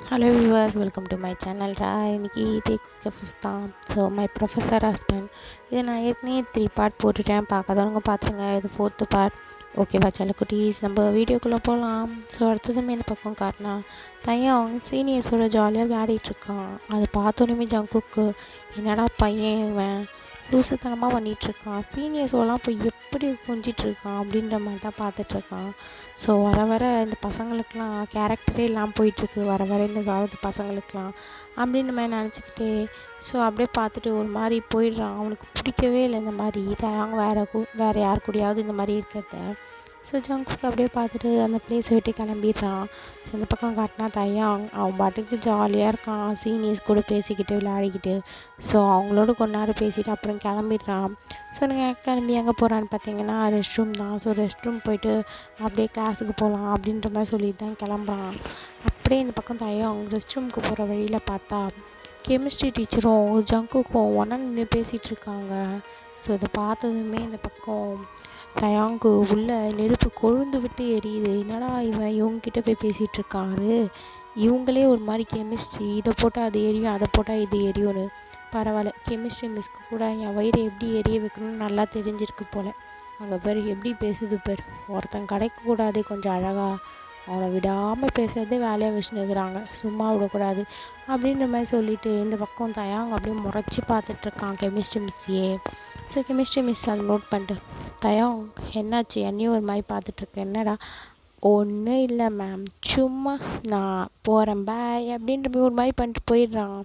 Hello viewers, welcome to my channel. இன்னைக்கு take fifth தான். So my professor husband இதை நான் ஏற்கனவே 3 பார்ட் போட்டுட்டேன். பார்க்காதவங்க பார்த்துருங்க. இது 4th பார்ட். ஓகேவா செல்லக்குட்டீஸ், நம்ம வீடியோக்குள்ளே போகலாம். ஸோ அடுத்ததுமே இந்த பக்கம் காட்டினா பையன் அவங்க சீனியர்ஸோட ஜாலியாக விளையாடிட்டுருக்கான். அதை பார்த்தோன்னே ஜங்குக்கு என்னடா பையன் இவன் லூசுத்தனமாக பண்ணிகிட்ருக்கான், சீனியர்ஸோலாம் போய் எப்படி கொஞ்சிட்ருக்கான் அப்படின்ற மாதிரி தான் பார்த்துட்ருக்கான். ஸோ வர வர இந்த பசங்களுக்கெலாம் கேரக்டரே இல்லாமல் போயிட்டுருக்கு, வர வர இந்த காலத்து பசங்களுக்கெலாம் அப்படின்ற மாதிரி நினச்சிக்கிட்டே ஸோ அப்படியே பார்த்துட்டு ஒரு மாதிரி போயிடுறான். அவனுக்கு பிடிக்கவே இல்லை இந்த மாதிரி அவங்க வேறு யார் கூடயாவது இந்த மாதிரி இருக்கிறத. ஸோ ஜங்குக்கு அப்படியே பார்த்துட்டு அந்த பிளேஸை விட்டு கிளம்பிடுறான். ஸோ இந்த பக்கம் காட்டினா தையாங் அவன் பாட்டுக்கு ஜாலியாக இருக்கான், சீனியர்ஸ் கூட பேசிக்கிட்டு விளையாடிக்கிட்டு. ஸோ அவங்களோட கொஞ்ச நேரம் பேசிவிட்டு அப்புறம் கிளம்பிடுறான். ஸோ நீங்கள் கிளம்பி எங்கே போகிறான்னு பார்த்தீங்கன்னா ரெஸ்ட் ரூம் தான். ஸோ ரெஸ்ட் ரூம் போயிட்டு அப்படியே கிளாஸுக்கு போகலாம் அப்படின்ற மாதிரி சொல்லிட்டு தான் கிளம்புறான். அப்படியே இந்த பக்கம் தையாங் ரெஸ்ட் ரூமுக்கு போகிற வழியில் பார்த்தா கெமிஸ்ட்ரி டீச்சரும் ஜங்குக்கும் ஒன்றா நின்று பேசிகிட்டு இருக்காங்க. ஸோ இதை பார்த்ததுமே இந்த பக்கம் தயாங்கு உள்ள நெருப்பு கொழுந்து விட்டு எரியுது. என்னடா இவன் இவங்ககிட்ட போய் பேசிகிட்ருக்காரு, இவங்களே ஒரு மாதிரி கெமிஸ்ட்ரி இதை போட்டால் அது எரியும், அதை போட்டால் இது எரியும்னு. பரவாயில்ல, கெமிஸ்ட்ரி மிஸ்க்கு கூட என் வயிறை எப்படி எரிய வைக்கணும்னு நல்லா தெரிஞ்சிருக்கு போல். அங்கே பேர் எப்படி பேசுது பேர், ஒருத்தன் கிடைக்கக்கூடாது கொஞ்சம் அழகாக, அவனை விடாமல் பேசுறதே வேலையாக வச்சுன்னுக்குறாங்க, சும்மா விடக்கூடாது அப்படின்ற மாதிரி சொல்லிவிட்டு இந்த பக்கம் தயாங்க அப்படியே முறைச்சி பார்த்துட்ருக்கான் கெமிஸ்ட்ரி மிஸ்ஸையே. ஸோ கெமிஸ்ட்ரி மிஸ் அதை நோட் பண்ணிட்டு தயாங் என்னாச்சு என்னையும் ஒரு மாதிரி பார்த்துட்ருக்கேன், என்னடா ஒன்றும் இல்லை மேம், சும்மா நான் போகிறேன் பாய் அப்படின்ற மாதிரி ஒரு மாதிரி பண்ணிட்டு போயிடுறான்.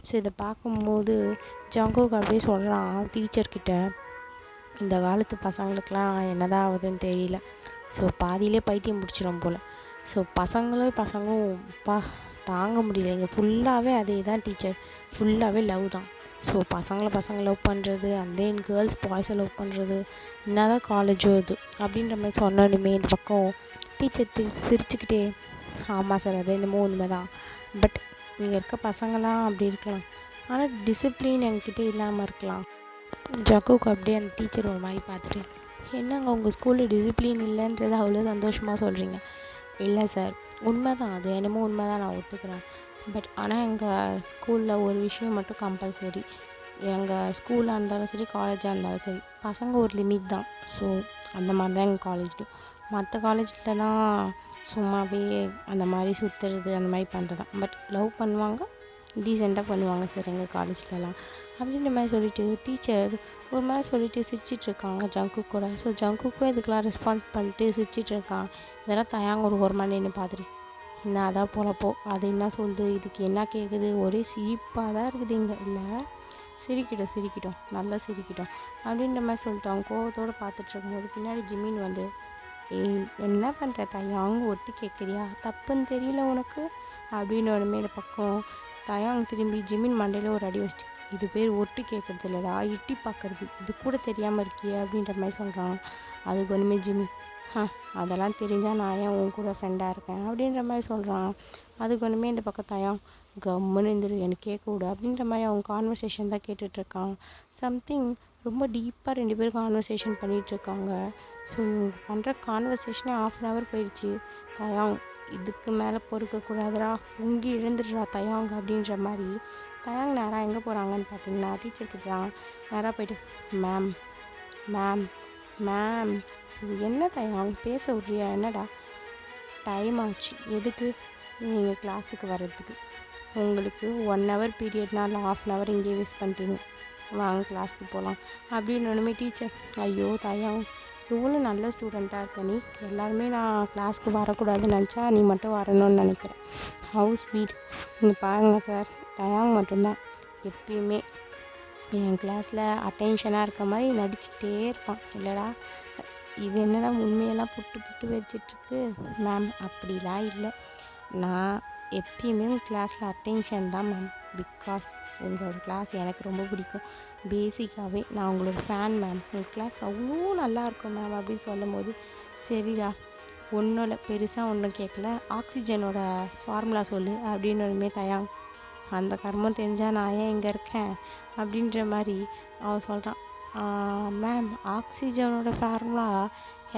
ஸோ இதை பார்க்கும்போது ஜங்குக்கு அப்படியே சொல்கிறான் டீச்சர்கிட்ட, இந்த காலத்து பசங்களுக்கெலாம் என்னதான் ஆகுதுன்னு தெரியல, ஸோ பாதியிலே பைத்தியம் பிடிச்சிடும் போல். ஸோ பசங்களும் தாங்க முடியல, இங்கே ஃபுல்லாகவே அதே தான் டீச்சர், ஃபுல்லாகவே லவ் தான். ஸோ பசங்களை லவ் பண்ணுறது, அண்ட் தென் கேர்ள்ஸ் பாய்ஸை லவ் பண்ணுறது, என்ன தான் காலேஜோ இது அப்படின்ற மாதிரி சொன்னோன்னுமே இந்த பக்கம் டீச்சர் சிரிச்சுக்கிட்டே, ஆமாம் சார் அது என்னமோ உண்மை தான், பட் இங்கே இருக்க பசங்களாம் அப்படி இருக்கலாம், ஆனால் டிசிப்ளின் என்கிட்ட இல்லாமல் இருக்கலாம். ஜக்குக்கு அப்படியே அந்த டீச்சர் ஒரு மாதிரி பார்த்துட்டு, என்னங்க உங்கள் ஸ்கூலில் டிசிப்ளின் இல்லைன்றதை அவ்வளோ சந்தோஷமாக சொல்கிறீங்க. இல்லை சார் உண்மை தான், அது என்னமோ உண்மை தான், நான் ஒத்துக்கிறேன். பட் ஆனால் எங்கள் ஸ்கூலில் ஒரு விஷயம் மட்டும் கம்பல்சரி, எங்கள் ஸ்கூலாக இருந்தாலும் சரி காலேஜாக இருந்தாலும் சரி, பசங்க ஒரு லிமிட் தான். ஸோ அந்த மாதிரி தான் எங்கள் காலேஜ்லையும். மற்ற காலேஜில் தான் சும்மாவே அந்த மாதிரி சுற்றுறது அந்த மாதிரி பண்ணுறது தான், பட் லவ் பண்ணுவாங்க, டீசெண்டாக பண்ணுவாங்க சார் எங்கள் காலேஜ்லலாம் அப்படின்ற மாதிரி சொல்லிவிட்டு டீச்சர் ஒரு மாதிரி சொல்லிவிட்டு சிரிச்சிட்ருக்காங்க ஜங்கு கூட. ஸோ ஜங்குக்கும் இதுக்கெலாம் ரெஸ்பான்ஸ் பண்ணிட்டு சிரிச்சிட்ருக்கான். இதெல்லாம் தயாங்க ஒரு மணி நின்று பார்த்துட்டு, என்ன அதான் போலப்போ அது என்ன சொல்லுது, இதுக்கு என்ன கேட்குது, ஒரே சிரிப்பாக தான் இருக்குது இங்கே, இல்லை சிரிக்கிட்டோம் நல்லா சிரிக்கிட்டோம் அப்படின்ற மாதிரி சொல்லிட்டு அவங்க கோவத்தோடு பார்த்துட்டு இருக்கும்போது பின்னாடி ஜிமின் வந்து, ஏய் என்ன பண்ணுற தயாங், ஒட்டு கேட்குறியா, தப்புன்னு தெரியல உனக்கு அப்படின்னு ஒன்றுமே இந்த பக்கம் தயாங் திரும்பி ஜிமின் மண்டையில் ஒரு அடி வச்சுட்டு, இது பேர் ஒட்டு கேட்குறது இல்லைடா, இட்டி பார்க்குறது, இது கூட தெரியாமல் இருக்கியே அப்படின்ற மாதிரி சொல்கிறான். அதுக்கு ஒன்றுமே ஜிமின், அதெல்லாம் தெரிஞ்சால் நான் ஏன் உன் கூட ஃப்ரெண்டாக இருக்கேன் அப்படின்ற மாதிரி சொல்கிறான். அதுக்கு ஒன்றுமே இந்த பக்கம் தயாங் கம்முன்னு இருந்துரு, எனக்கு கேட்கக்கூடாது அப்படின்ற மாதிரி அவங்க கான்வர்சேஷன் தான் கேட்டுட்ருக்கான். சம்திங் ரொம்ப டீப்பாக 2 பேரும் கான்வர்சேஷன் பண்ணிகிட்ருக்காங்க. ஸோ இவங்க பண்ணுற கான்வர்சேஷனே 1/2 hour போயிடுச்சு. தயாங் இதுக்கு மேலே பொறுக்கக்கூடாதுடா, பொங்கி எழுந்துடுறா தயாங் அப்படின்ற மாதிரி தயாங் நேராக எங்கே போகிறாங்கன்னு பார்த்தீங்கன்னா டீச்சர்கிட்ட தான் நேராக போயிட்டு, மேம் மேம் மேம் ஸோ என்ன தயாங் பேச விட்றியா, என்னடா டைம் ஆச்சு, எதுக்கு நீங்கள் கிளாஸுக்கு வர்றதுக்கு, உங்களுக்கு 1 hour பீரியட்னால 1/2 hour இங்கேயே வேஸ்ட் பண்ணிட்டீங்க, வாங்க கிளாஸ்க்கு போகலாம் அப்படின்னு ஒன்றுமே டீச்சர், ஐயோ தயாங் எவ்வளோ நல்ல ஸ்டூடெண்ட்டாக இருக்க நீ, எல்லாருமே நான் கிளாஸ்க்கு வரக்கூடாதுன்னு நினச்சா நீ மட்டும் வரணும்னு நினைக்கிறேன், ஹவுஸ் ஸ்வீட். நீங்கள் பாருங்கள் சார், தயாங் மட்டும்தான் எப்பயுமே என் கிளாஸில் அட்டென்ஷனாக இருக்க மாதிரி நடிச்சுக்கிட்டே இருப்பான், இல்லைடா இது என்னடா உண்மையெல்லாம் புட்டு வச்சிட்ருக்கு. மேம் அப்படிலாம் இல்லை, நான் எப்பயுமே உங்கள் கிளாஸில் அட்டென்ஷன் தான் மேம், பிகாஸ் உங்களோட கிளாஸ் எனக்கு ரொம்ப பிடிக்கும், பேசிக்காகவே நான் உங்களோட ஃபேன் மேம், உங்கள் கிளாஸ் அவ்வளோ நல்லாயிருக்கும் மேம் அப்படின்னு சொல்லும் போது, சரிடா ஒன்றும் இல்லை பெருசாக ஒன்றும் கேட்கல, ஆக்சிஜனோட ஃபார்முலா சொல்லு அப்படின்னு ஒன்றுமே தயாங், அந்த கர்மம் தெரிஞ்சால் நான் ஏன் இங்கே இருக்கேன் அப்படின்ற மாதிரி அவன் சொல்கிறான். மேம் ஆக்சிஜனோட ஃபார்முலா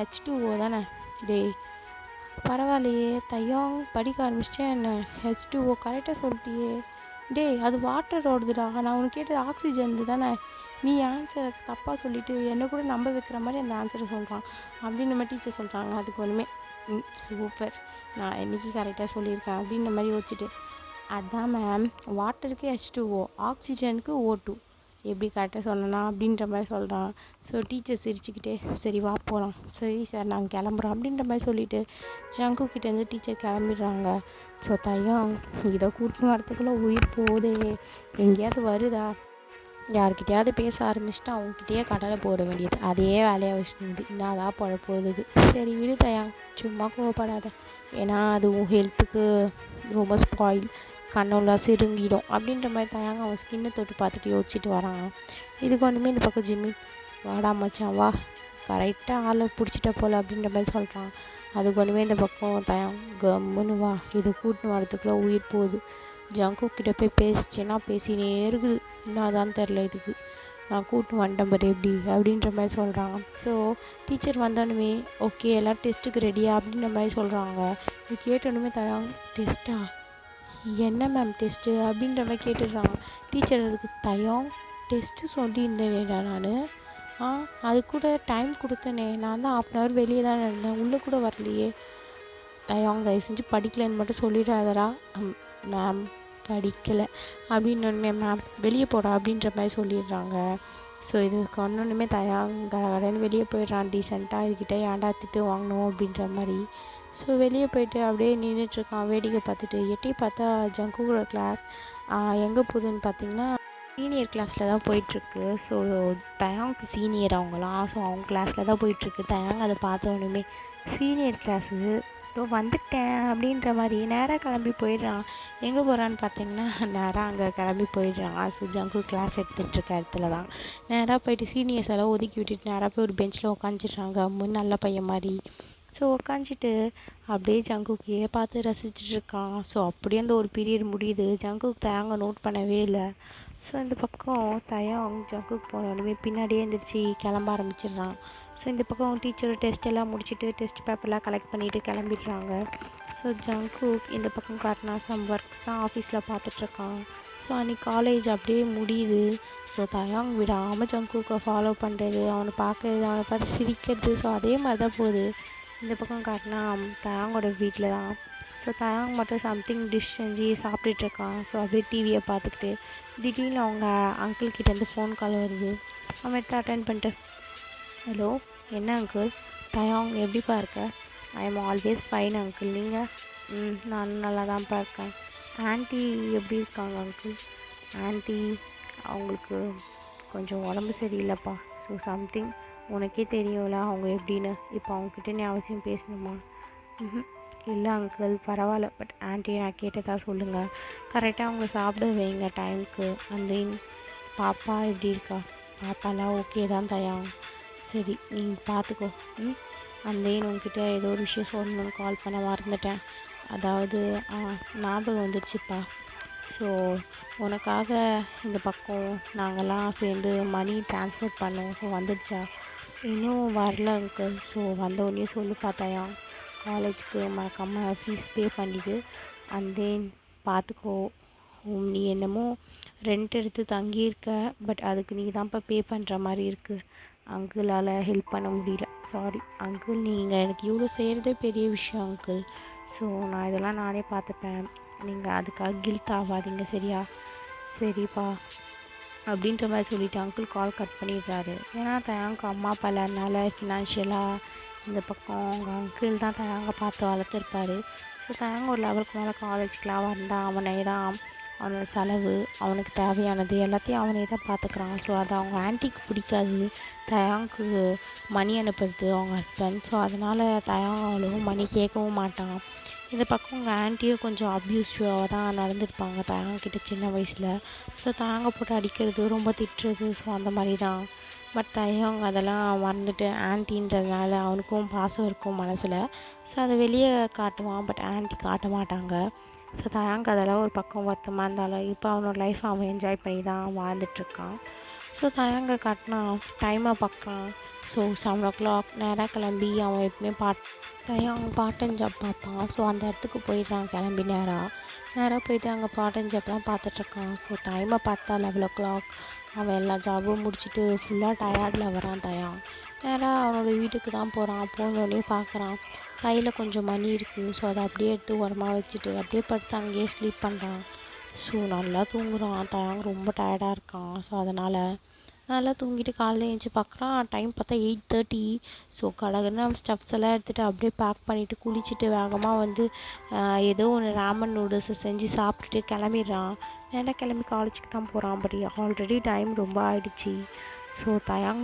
H2O தானே, டேய் பரவாயில்லையே தையாங், படிக்க ஆரம்பிச்சிட்டேன் என்ன? H2O கரெக்டாக சொல்லிட்டியே. டேய் அது வாட்டரோடதுடா, நான் உனக்கு கேட்டது ஆக்சிஜன் தானே. நீ ஆன்சரை தப்பாக சொல்லிவிட்டு என்னை கூட நம்ப வைக்கிற மாதிரி அந்த ஆன்சரை சொல்கிறான் அப்படின்னு நம்ம டீச்சர் சொல்கிறாங்க. அதுக்கு ஒன்றுமே சூப்பர், நான் என்றைக்கு கரெக்டாக சொல்லியிருக்கேன் அப்படின்ற மாதிரி யோசிச்சுட்டு, அதான் மேம் வாட்டருக்கு H2O, ஆக்சிஜனுக்கு O2, எப்படி கரெக்டாக சொன்னனா அப்படின்ற மாதிரி சொல்கிறான். ஸோ டீச்சர் சிரிச்சுக்கிட்டே சரி வா போகலாம், சரி சார் நாங்கள் கிளம்புறோம் அப்படின்ற மாதிரி சொல்லிவிட்டு ஜங்கு கிட்டேருந்து டீச்சர் கிளம்பிடுறாங்க. ஸோ தையம் இதை கூட்டின்னு வரத்துக்குள்ளே உயிர் போதே, எங்கேயாவது வருதா, யார்கிட்டையாவது பேச ஆரம்பிச்சுட்டு அவங்ககிட்டயே கடலை போட வேண்டியது, அதே வேலையாக வச்சுனுது. என்னதான் பழப்போகுது. சரி விடு தயாங், சும்மா கோவப்படாத, ஏன்னா அது உன் ஹெல்த்துக்கு ரொம்ப ஸ்பாயில், கண்ணெல்லாம் சிறுங்கிடும் அப்படின்ற மாதிரி தயாங்க அவன் ஸ்கின்னை தொட்டு பார்த்துட்டு யோசிச்சுட்டு வரான். இதுக்கு ஒன்றுமே இந்த பக்கம் ஜிம்மி வாடா மச்சான் வா, கரெக்டாக ஆளை பிடிச்சிட்ட போல் அப்படின்ற மாதிரி சொல்கிறான். அதுக்கு ஒன்றுமே இந்த பக்கம் தயாங் கம்முன்னு வா, இதை கூட்டின்னு வரதுக்குள்ளே உயிர் போகுது. ஜங்கு கிட்ட போய் பேசிச்சேன்னா பேசினே இருக்குது, என்னதான் தெரில இதுக்கு, நான் கூட்டு வந்துட்டேன் பாரு எப்படி அப்படின்ற மாதிரி சொல்கிறாங்க. ஸோ டீச்சர் வந்தோடனே ஓகே எல்லாம் டெஸ்ட்டுக்கு ரெடியா அப்படின்ற மாதிரி சொல்கிறாங்க. இது கேட்டோன்னுமே தயாங் டெஸ்ட்டா, என்ன மேம் டெஸ்ட்டு அப்படின்ற மாதிரி கேட்டுடுறாங்க. டீச்சர் அதுக்கு தயாங் டெஸ்ட்டு சொல்லியிருந்தேனேடா நான், அது கூட டைம் கொடுத்தனே, நான் தான் 1/2 hour வெளியே தான் இருந்தேன், உள்ளே கூட வரலையே. தயாங் தயவு செஞ்சு படிக்கலைன்னு மட்டும் சொல்லிடாதடா. மேம் படிக்கலை அப்படின்னோடனே மேம் வெளியே போடா அப்படின்ற மாதிரி சொல்லிடுறாங்க. ஸோ இது கொன்னொன்றுமே தயாங் கடகடன்னு வெளியே போயிடுறான் டீசெண்டாக, இதுக்கிட்ட ஏன்டா திட்டு வாங்கணும் அப்படின்ற மாதிரி. ஸோ வெளியே போயிட்டு அப்படியே நின்றுட்டுருக்கான் வேடிக்கை பார்த்துட்டு. எட்டி பார்த்தா ஜங்குவோட கிளாஸ் எங்கே போகுதுன்னு பார்த்தீங்கன்னா சீனியர் கிளாஸில் தான் போயிட்டுருக்கு. ஸோ தயாங்க்கு சீனியர் அவங்களாம், ஸோ அவங்க கிளாஸில் தான் போயிட்டுருக்கு. தயாங் அதை பார்த்த உடனே சீனியர் கிளாஸு ஸோ வந்துட்டேன் அப்படின்ற மாதிரி நேராக கிளம்பி போயிடுறான். எங்கே போகிறான்னு பார்த்தீங்கன்னா நேராக அங்கே கிளம்பி போயிடுறான். ஸோ ஜங்கு கிளாஸ் எடுத்துகிட்ருக்க இடத்துல தான் நேராக போயிட்டு சீனியர்ஸ் எல்லாம் ஒதுக்கி விட்டுட்டு நேராக போய் ஒரு பெஞ்சில் உட்காந்துடுறாங்க. முன் நல்ல பையன் மாதிரி. ஸோ உட்காந்துட்டு அப்படியே ஜங்குக்கையே பார்த்து ரசிச்சிட்ருக்கான். ஸோ அப்படியே அந்த ஒரு பீரியட் முடியுது. ஜங்குக்கு தயாங்க நோட் பண்ணவே இல்லை. ஸோ இந்த பக்கம் தயாங் ஜங்குக்கு போனோடனே பின்னாடியே எழுந்திரிச்சு கிளம்ப ஆரம்பிச்சிடுறான். ஸோ இந்த பக்கம் டீச்சர் டெஸ்ட் எல்லாம் முடிச்சுட்டு டெஸ்ட் பேப்பர்லாம் கலெக்ட் பண்ணிவிட்டு கிளம்பிடுறாங்க. ஸோ ஜங்கு இந்த பக்கம் காட்டினா சம் ஒர்க்ஸ் தான் ஆஃபீஸில் பார்த்துட்ருக்கான். ஸோ அன்றைக்கி காலேஜ் அப்படியே முடியுது. ஸோ தயாங் விடாமல் ஜங்குக்கை ஃபாலோ பண்ணுறது, அவனை பார்க்குறது, அவனை பார்த்து சிரிக்கிறது, ஸோ அதே மாதிரி தான் போகுது. இந்த பக்கம் காட்டினா தயாங்கோட வீட்டில் தான். ஸோ தயாங் மட்டும் சம்திங் டிஷ் செஞ்சு சாப்பிட்டுட்ருக்கான். ஸோ அப்படியே டிவியை பார்த்துக்கிட்டு திடீர்னு அவங்க அங்கிள் கிட்டேருந்து ஃபோன் கால் வருது. அவன் எடுத்து அட்டென்ட் பண்ணிட்டு ஹலோ என்ன அங்கிள், தயாங் எப்படிப்பா இருக்க? I am always fine uncle, நீங்கள்? நானும் நல்லா தான்ப்பா இருக்கேன். ஆன்ட்டி எப்படி இருக்காங்க அங்கிள்? ஆன்ட்டி அவங்களுக்கு கொஞ்சம் உடம்பு சரியில்லைப்பா. ஸோ சம்திங் உனக்கே தெரியும்ல அவங்க எப்படின்னு, இப்போ அவங்கக்கிட்ட நீ அவசியம் பேசணுமா? இல்லை அங்கிள் பரவாயில்ல, பட் ஆன்ட்டியை நான் கேட்டதாக சொல்லுங்கள், கரெக்டாக அவங்க சாப்பிட வைங்க டைமுக்கு. அந்த பாப்பா எப்படி இருக்கா? பாப்பாலாம் ஓகே தான் தயாங், சரி நீ பார்த்துக்கோ. அந்த உங்ககிட்ட ஏதோ ஒரு விஷயம் சொல்லணும்னு கால் பண்ண மறந்துட்டேன், அதாவது ஞாபகம் வந்துடுச்சுப்பா. ஸோ உனக்காக இந்த பக்கம் நாங்கள்லாம் சேர்ந்து மணி ட்ரான்ஸ்ஃபர் பண்ணோம். ஸோ வந்துடுச்சா? இன்னும் வரல அங்கிள். ஸோ வந்தோடனே சொல்லு பார்த்தாயா, காலேஜுக்கு மறக்காமல் ஃபீஸ் பே பண்ணிவிடு. அண்ட் தென் பார்த்துக்கோ, நீ என்னமோ ரெண்ட் எடுத்து தங்கியிருக்க, பட் அதுக்கு நீ தான்ப்பா பே பண்ணுற மாதிரி இருக்குது. அங்கிளால் ஹெல்ப் பண்ண முடியல, சாரி அங்கிள், நீங்கள் எனக்கு இவ்வளோ செய்கிறதே பெரிய விஷயம் அங்கிள். ஸோ நான் இதெல்லாம் நானே பார்த்துப்பேன், நீங்கள் அதுக்காக கில்ட் ஆகாதீங்க சரியா? சரிப்பா அப்படின்ற மாதிரி சொல்லிவிட்டு அங்கிள் கால் கட் பண்ணிடுறாரு. ஏன்னா தயாங்க அம்மா அப்பா இல்லாதனால ஃபினான்ஷியலாக இந்த பக்கம் அவங்க அங்கிள் தான் தயாங்க பார்த்து வளர்த்துருப்பாரு. ஸோ தயாங்க ஒரு லெவலுக்கு மேலே காலேஜுக்கெலாம் வந்தால் அவனே தான் அவனோட செலவு, அவனுக்கு தேவையானது எல்லாத்தையும் அவனே தான் பார்த்துக்குறான். ஸோ அது அவங்க ஆன்ட்டிக்கு பிடிக்காது, தயாங்க்கு மணி அனுப்புறது அவங்க ஹஸ்பண்ட். ஸோ அதனால் தயாங் அவ்வளவும் மணி கேட்கவும் மாட்டான். இந்த பக்கம் உங்கள் ஆன்ட்டியும் கொஞ்சம் அப்யூசிவாக தான் நடந்துருப்பாங்க தயாங்கிட்ட சின்ன வயசில். ஸோ தயாங்க போட்டு அடிக்கிறது, ரொம்ப திட்டுறது, ஸோ அந்த மாதிரி தான். பட் தயாங் அதெல்லாம் மறந்துட்டு ஆன்ட்டின்றதுனால அவனுக்கும் பாசம் இருக்கும் மனசில். ஸோ அதை வெளியே காட்டுவான், பட் ஆன்ட்டி காட்ட மாட்டாங்க. ஸோ தயாங்க் அதெல்லாம் ஒரு பக்கம் வருத்தமாக இருந்தாலும் இப்போ அவனோட லைஃப் அவன் என்ஜாய் பண்ணி தான் வாழ்ந்துட்டுருக்கான். ஸோ தயங்க காட்டினான், டைமை பார்க்குறான். ஸோ 7 o'clock நேராக கிளம்பி அவன் எப்பவுமே அவன் பார்ட் டைம் ஜாப் பார்ப்பான். ஸோ அந்த இடத்துக்கு போயிடுறான் கிளம்பி நேராக போயிட்டு அங்கே பார்ட் டைம் ஜாப்லாம் பார்த்துட்ருக்கான். ஸோ டைமை பார்த்தா 11 o'clock. அவன் எல்லா ஜாபும் முடிச்சுட்டு ஃபுல்லாக டயர்டில் வரான் நேராக அவனோட வீட்டுக்கு தான் போகிறான். போனோடனே பார்க்குறான் கையில் கொஞ்சம் மணி இருக்குது. ஸோ அதை அப்படியே எடுத்து உரமாக வச்சுட்டு அப்படியே படுத்து அங்கேயே ஸ்லீப் பண்ணுறான். ஸோ நல்லா தூங்குறான். ரொம்ப டயர்டாக இருக்கான். ஸோ அதனால் நல்லா தூங்கிட்டு காலையில் எழுந்துச்சி பார்க்குறான். டைம் பார்த்தா 8:30. ஸோ கடகடன்னு ஸ்டப்ஸ் எல்லாம் எடுத்துகிட்டு அப்படியே பேக் பண்ணிவிட்டு குளிச்சுட்டு வேகமாக வந்து ஏதோ ஒன்று ராமன் நூடுல்ஸை செஞ்சு சாப்பிட்டுட்டு கிளம்பிடுறான். நேராக கிளம்பி காலேஜுக்கு தான் போகிறான். பட் ஆல்ரெடி டைம் ரொம்ப ஆயிடுச்சு. ஸோ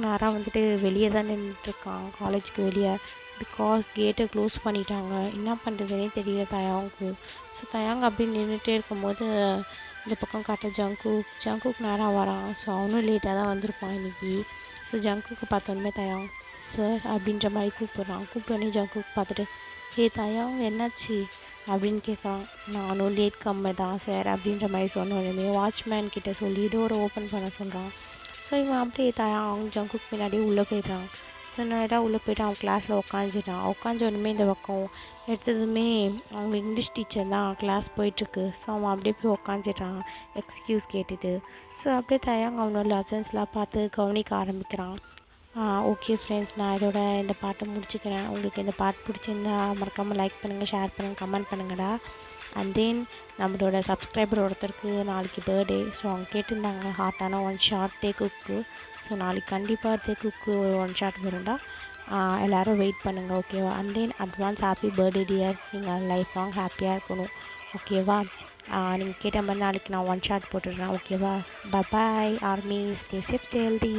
நேராக வந்துட்டு வெளியே தான் நின்றுட்டுருக்கான் காலேஜுக்கு வெளியே. பிகாஸ் கேட்டை க்ளோஸ் பண்ணிட்டாங்க. என்ன பண்ணுறதுனே தெரியல தயாங்க்கு. ஸோ அப்படி நின்றுட்டே இருக்கும்போது இந்த பக்கம் காட்ட ஜங்குக் நேராக வரான். ஸோ அவனும் லேட்டாக தான் வந்திருப்பான் இன்றைக்கி. ஸோ ஜங்குக்கு பார்த்தோன்னே சார் அப்படின்ற மாதிரி கூப்பிட்டோன்னே ஜங்குக் பார்த்துட்டு தயாங் என்னாச்சு அப்படின்னு கேட்குறான். நானும் லேட் கம்மை தான் சார் அப்படின்ற மாதிரி சொன்னோடனே வாட்ச்மேன் கிட்டே சொல்லி டோரை ஓப்பன் பண்ண சொல்கிறான். ஸோ இவன் அப்படியே தயாங் ஜங்குக் பின்னாடியே உள்ளே போயிடுறான். ஸோ நேராக உள்ளே போய்ட்டு அவன் கிளாஸில் உட்காந்தோடனே இந்த பக்கம் எடுத்ததுமே அவங்க இங்கிலீஷ் டீச்சர் தான் கிளாஸ் போயிட்டுருக்கு. ஸோ அவன் அப்படியே போய் உட்காந்துட்டான் எக்ஸ்கியூஸ் கேட்டுட்டு. ஸோ அப்படியே தயாங்க அவனோட லெசன்ஸ்லாம் பார்த்து கவனிக்க ஆரம்பிக்கிறான். ஓகே ஃப்ரெண்ட்ஸ், நான் இதோட இந்த பாட்டை முடிச்சுக்கிறேன். உங்களுக்கு இந்த பாட்டு பிடிச்சிருந்தா மறக்காமல் லைக் பண்ணுங்கள், ஷேர் பண்ணுங்கள், கமெண்ட் பண்ணுங்கடா. அண்ட் தென் நம்மளோட சப்ஸ்கிரைபர் ஒருத்தருக்கு நாளைக்கு பர்த்டே. ஸோ அவங்க கேட்டிருந்தாங்க ஹார்ட்டான 1 ஷாட் டே குக்கு. ஸோ நாளைக்கு கண்டிப்பாக டே குக்கு ஒரு 1 ஷாட் வரும்டா. எல்லோரும் வெயிட் பண்ணுங்கள், ஓகேவா? And then advance happy birthday dear. நீங்கள் லைஃப் லாங் ஹாப்பியாக இருக்கணும், ஓகேவா? நீங்கள் கேட்ட மாதிரி நாளைக்கு நான் 1 ஷாட் போட்டுடுறேன், ஓகேவா? Bye army, stay safe, stay healthy.